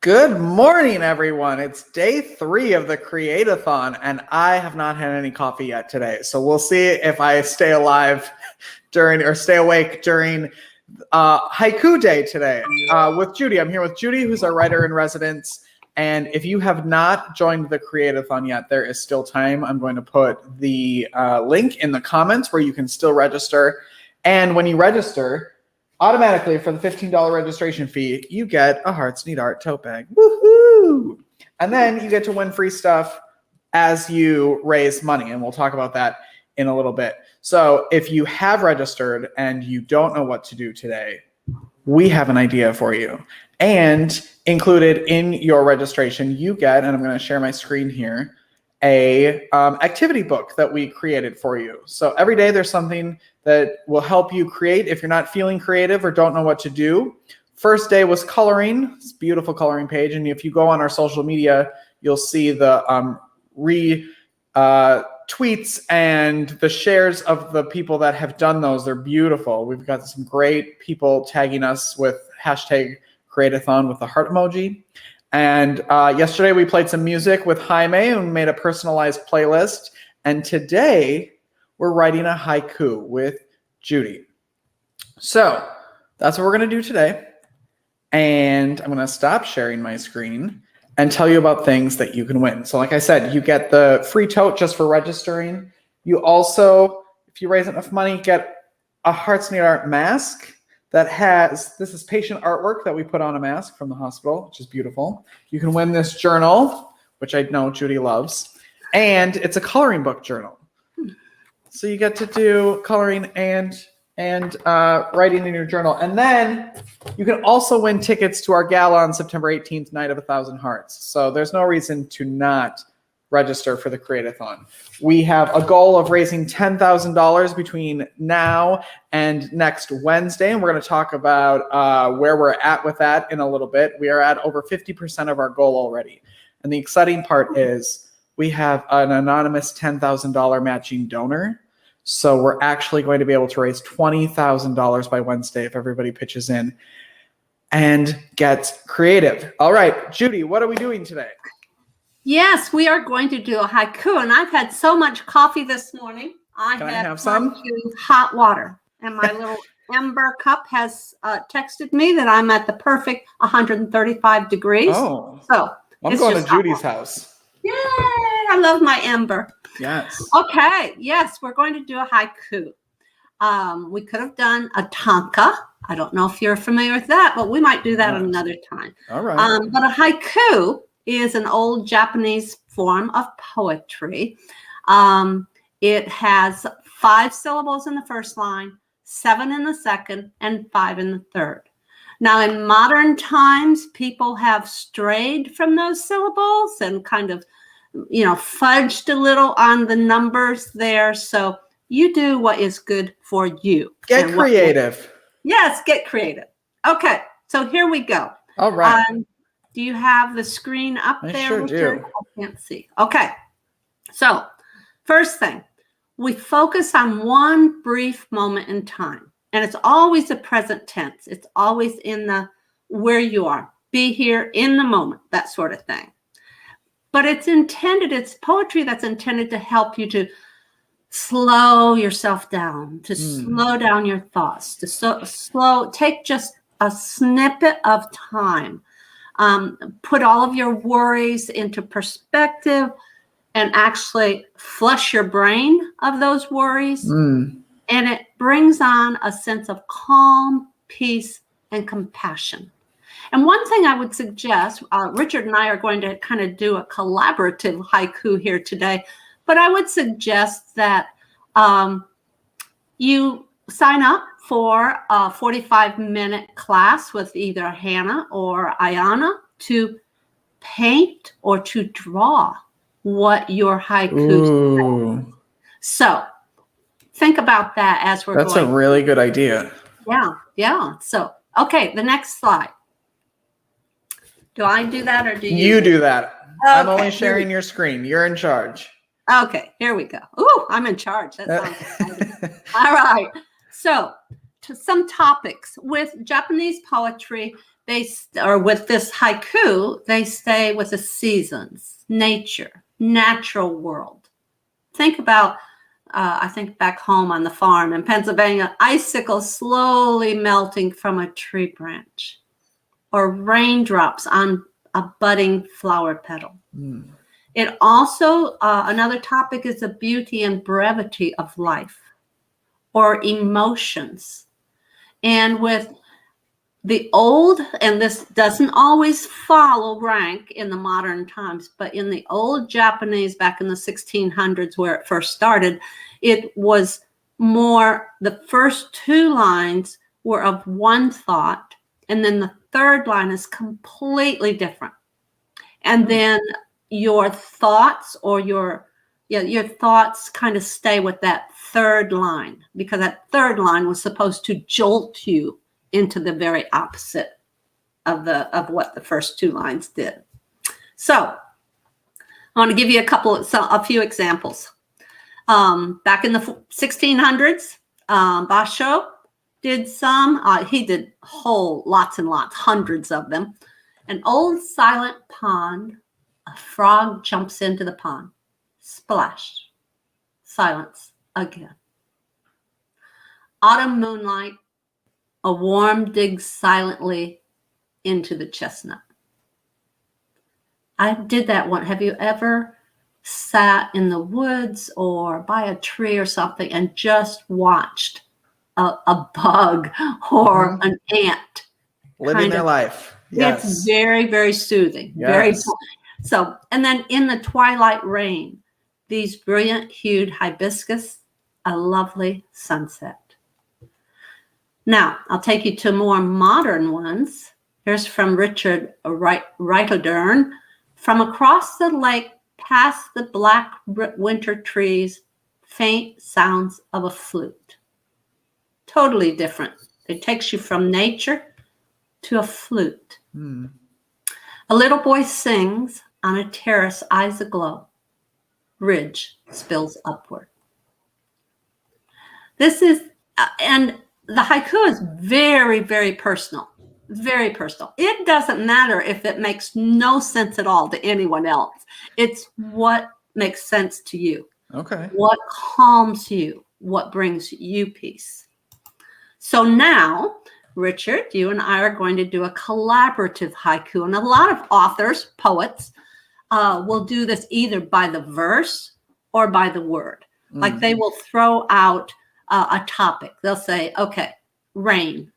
Good morning, everyone. It's day 3 of the create-a-thon, and I have not had any coffee yet today. So we'll see if I stay alive stay awake during haiku day today with Judy. I'm here with Judy, who's our writer in residence. And if you have not joined the create-a-thon yet, there is still time. I'm going to put the link in the comments where you can still register. And when you register, automatically, for the $15 registration fee, you get a Hearts Need Art tote bag. Woohoo! And then you get to win free stuff as you raise money, and we'll talk about that in a little bit. So if you have registered and you don't know what to do today, we have an idea for you. And included in your registration, you get, and I'm going to share my screen here, a activity book that we created for you. So every day there's something that will help you create if you're not feeling creative or don't know what to do. First day was coloring. It's a beautiful coloring page. And if you go on our social media, you'll see the tweets and the shares of the people that have done those. They're beautiful. We've got some great people tagging us with hashtag create-a-thon with the heart emoji. And yesterday we played some music with Jaime and made a personalized playlist. And today we're writing a haiku with Judy. So that's what we're going to do today. And I'm going to stop sharing my screen and tell you about things that you can win. So like I said, you get the free tote just for registering. You also, if you raise enough money, get a Hearts Need Art mask that has, this is patient artwork that we put on a mask from the hospital, which is beautiful. You can win this journal, which I know Judy loves. And it's a coloring book journal. So you get to do coloring and writing in your journal. And then you can also win tickets to our gala on September 18th, Night of 1,000 Hearts. So there's no reason to not register for the create-a-thon. We have a goal of raising $10,000 between now and next Wednesday. And we're going to talk about where we're at with that in a little bit. We are at over 50% of our goal already. And the exciting part is we have an anonymous $10,000 matching donor. So we're actually going to be able to raise $20,000 by Wednesday if everybody pitches in and gets creative. All right, Judy, what are we doing today? Yes, we are going to do a haiku, and I've had so much coffee this morning. Can I have some? Hot water, and my little ember cup has texted me that I'm at the perfect 135 degrees. Oh, so I'm going to Judy's house. Yay! I love my ember. Yes. Okay. Yes, we're going to do a haiku. We could have done a tanka. I don't know if you're familiar with that, but we might do that another time. All right. But a haiku is an old Japanese form of poetry. It has 5 syllables in the first line, 7 in the second, and 5 in the third. Now, in modern times, people have strayed from those syllables and kind of, fudged a little on the numbers there. So you do what is good for you. Get creative. Yes, get creative. Okay, so here we go. All right. Do you have the screen up there? I sure do. I can't see. Okay. So first thing, we focus on one brief moment in time. And it's always the present tense. It's always in the where you are. Be here in the moment, that sort of thing. But it's poetry that's intended to help you to slow yourself down, to slow down your thoughts, to take just a snippet of time. Put all of your worries into perspective and actually flush your brain of those worries. And it brings on a sense of calm, peace, and compassion. And one thing I would suggest, Richard and I are going to kind of do a collaborative haiku here today, but I would suggest that you sign up for a 45-minute class with either Hannah or Ayana to paint or to draw what your haiku is. So think about that as we're going. That's a really good idea. Yeah. So, okay, the next slide. Do I do that or do you? You do that. Okay. I'm only sharing your screen. You're in charge. Okay, here we go. Ooh, I'm in charge. That sounds exciting. All right. So, to some topics with Japanese poetry, or with this haiku, they stay with the seasons, nature, natural world. Think about, I think back home on the farm in Pennsylvania, icicles slowly melting from a tree branch, or raindrops on a budding flower petal. Mm. It also, another topic is the beauty and brevity of life, or emotions. And with the old, and this doesn't always follow rank in the modern times, but in the old Japanese back in the 1600s where it first started, it was more, the first two lines were of one thought, and then the third line is completely different. And then your thoughts or your thoughts kind of stay with that third line, because that third line was supposed to jolt you into the very opposite of what the first two lines did. So I want to give you a few examples. Back in the 1600s, Basho did some. He did lots and lots, hundreds of them. An old silent pond. A frog jumps into the pond. Splash. Silence again. Autumn moonlight. A worm digs silently into the chestnut. I did that one. Have you ever sat in the woods or by a tree or something and just watched a bug or an ant? Living their life. Yes. It's very, very soothing. Yes. Very so, and then in the twilight rain, these brilliant hued hibiscus, a lovely sunset. Now, I'll take you to more modern ones. Here's from Richard Reiterdern. From across the lake, past the black winter trees, faint sounds of a flute. Totally different. It takes you from nature to a flute. Mm. A little boy sings on a terrace, eyes aglow. Ridge spills upward. This is, and the haiku is very, very personal. Very personal. It doesn't matter if it makes no sense at all to anyone else. It's what makes sense to you. Okay. What calms you, what brings you peace. So now, Richard, you and I are going to do a collaborative haiku. And a lot of authors, poets, will do this either by the verse or by the word. Like they will throw out a topic. They'll say, okay, rain.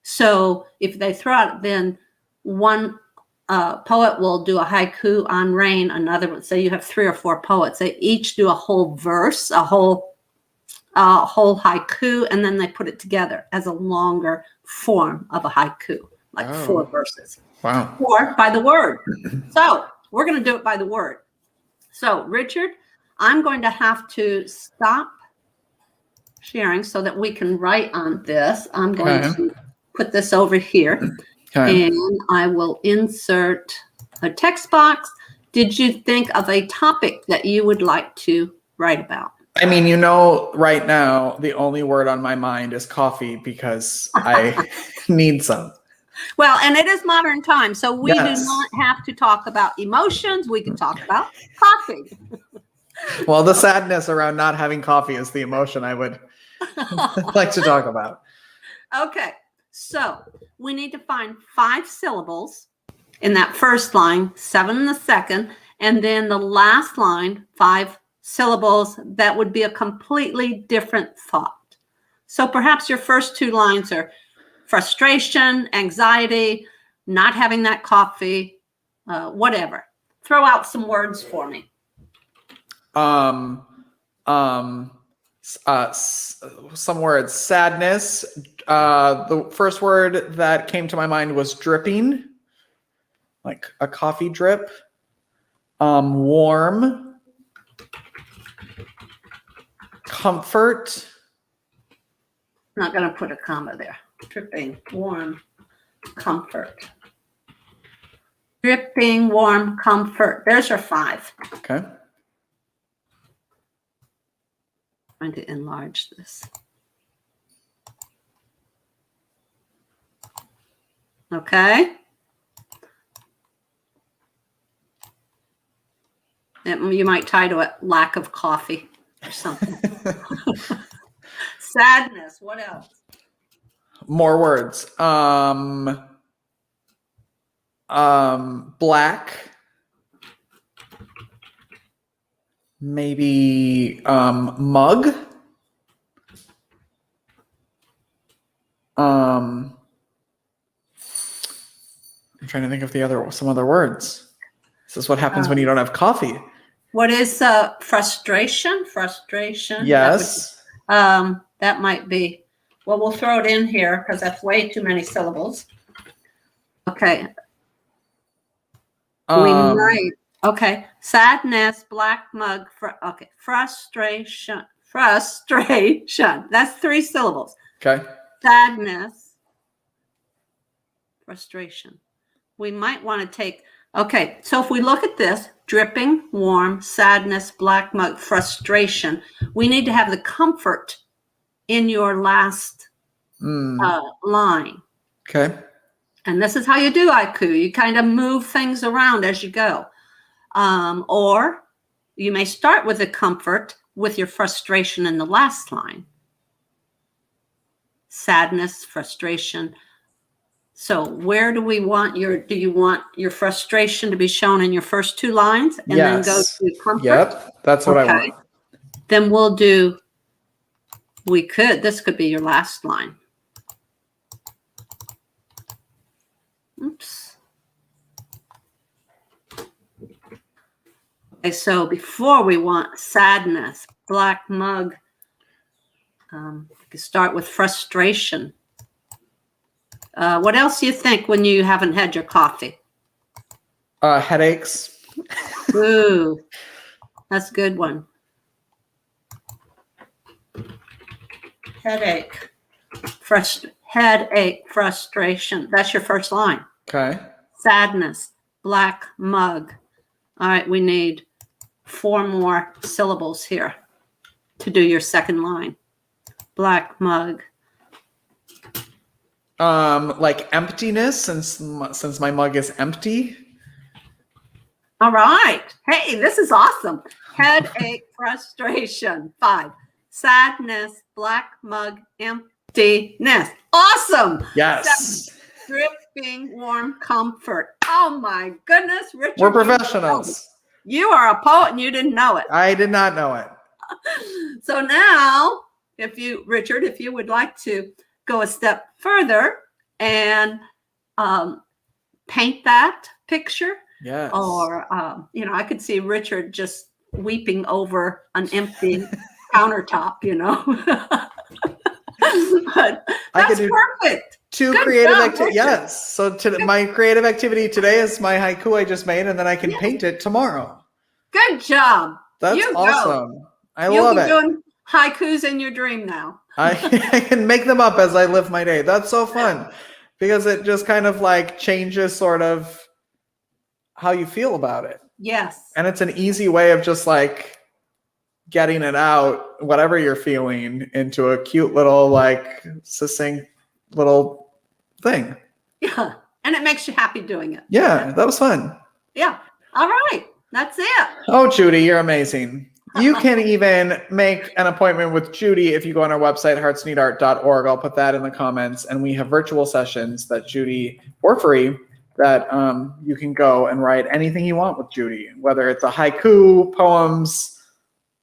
So if they throw out, then one poet will do a haiku on rain. Another would say you have 3 or 4 poets. They each do a whole verse, a whole haiku, and then they put it together as a longer form of a haiku, like 4 verses. Wow. Or by the word. So we're going to do it by the word. So Richard, I'm going to have to stop sharing so that we can write on this. I'm going to put this over here, and I will insert a text box. Did you think of a topic that you would like to write about? I mean, right now, the only word on my mind is coffee because I need some. Well, and it is modern times, so we do not have to talk about emotions. We can talk about coffee. Well, the sadness around not having coffee is the emotion I would like to talk about. Okay, so we need to find 5 syllables in that first line, 7 in the second, and then the last line, 5 syllables that would be a completely different thought. So perhaps your first 2 lines are frustration, anxiety, not having that coffee, whatever. Throw out some words for me. Some words. Sadness. The first word that came to my mind was dripping, like a coffee drip. Warm. Comfort. I'm not going to put a comma there. Dripping, warm, comfort. Dripping, warm, comfort. There's your 5. Okay. I'm going to enlarge this. Okay. You might title it lack of coffee or something. Sadness. What else? More words. Black. Maybe mug. I'm trying to think of some other words. This is what happens when you don't have coffee. What is frustration? Frustration. Yes. That might be. Well, we'll throw it in here because that's way too many syllables. Okay. We might. Okay. Sadness, black mug. Okay. Frustration. Frustration. That's 3 syllables. Okay. Sadness. Frustration. We might want to take. Okay. So if we look at this, dripping, warm, sadness, black mug, frustration, we need to have the comfort in your last line. Okay. And this is how you do haiku. You kind of move things around as you go. Or you may start with the comfort with your frustration in the last line. Sadness, frustration. So where do you want your frustration to be shown in your first 2 lines and then go to comfort? Yep. That's what I want. Then we'll do, this could be your last line. Oops. Okay, so before we want sadness, black mug, you can start with frustration. What else do you think when you haven't had your coffee? Headaches. Ooh, that's a good one. Headache. Headache, frustration. That's your first line. Okay. Sadness, black mug. All right, we need 4 more syllables here to do your second line. Black mug. Like emptiness, since my mug is empty. All right. Hey, this is awesome. Headache, frustration. 5. Sadness, black mug, emptiness. Awesome. Yes. 7. Dripping, warm, comfort. Oh my goodness, Richard. We're professionals. You are a poet and you didn't know it. I did not know it. So now, Richard, if you would like to go a step further and paint that picture. Yes. Or, I could see Richard just weeping over an empty countertop, But that's perfect. 2 creative activities. Yes. So my creative activity today is my haiku I just made, and then I can paint it tomorrow. Good job. That's awesome. I love it. You'll be doing haikus in your dream now. I can make them up as I live my day. That's so fun because it just kind of like changes sort of how you feel about it. Yes. And it's an easy way of just like getting it out, whatever you're feeling, into a cute little like succinct little thing. Yeah. And it makes you happy doing it. Yeah, that was fun. Yeah. All right. That's it. Oh, Judy, you're amazing. You can even make an appointment with Judy if you go on our website, heartsneedart.org. I'll put that in the comments. And we have virtual sessions that Judy, for free, that you can go and write anything you want with Judy, whether it's a haiku, poems,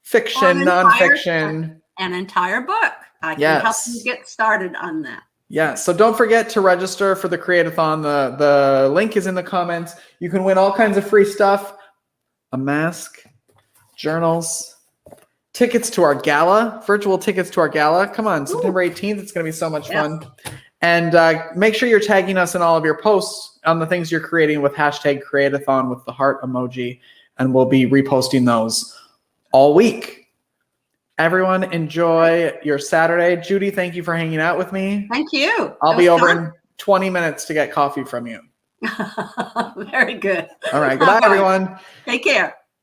fiction, nonfiction. An entire book. I can help you get started on that. Yeah, so don't forget to register for the create-a-thon. The link is in the comments. You can win all kinds of free stuff. A mask, journals, tickets to our gala, virtual tickets to our gala. Come on, September 18th. It's going to be so much fun. And make sure you're tagging us in all of your posts on the things you're creating with hashtag create-a-thon with the heart emoji. And we'll be reposting those all week. Everyone, enjoy your Saturday. Judy, thank you for hanging out with me. Thank you. I'll be over in 20 minutes to get coffee from you. Very good. All right. Goodbye, everyone. Take care.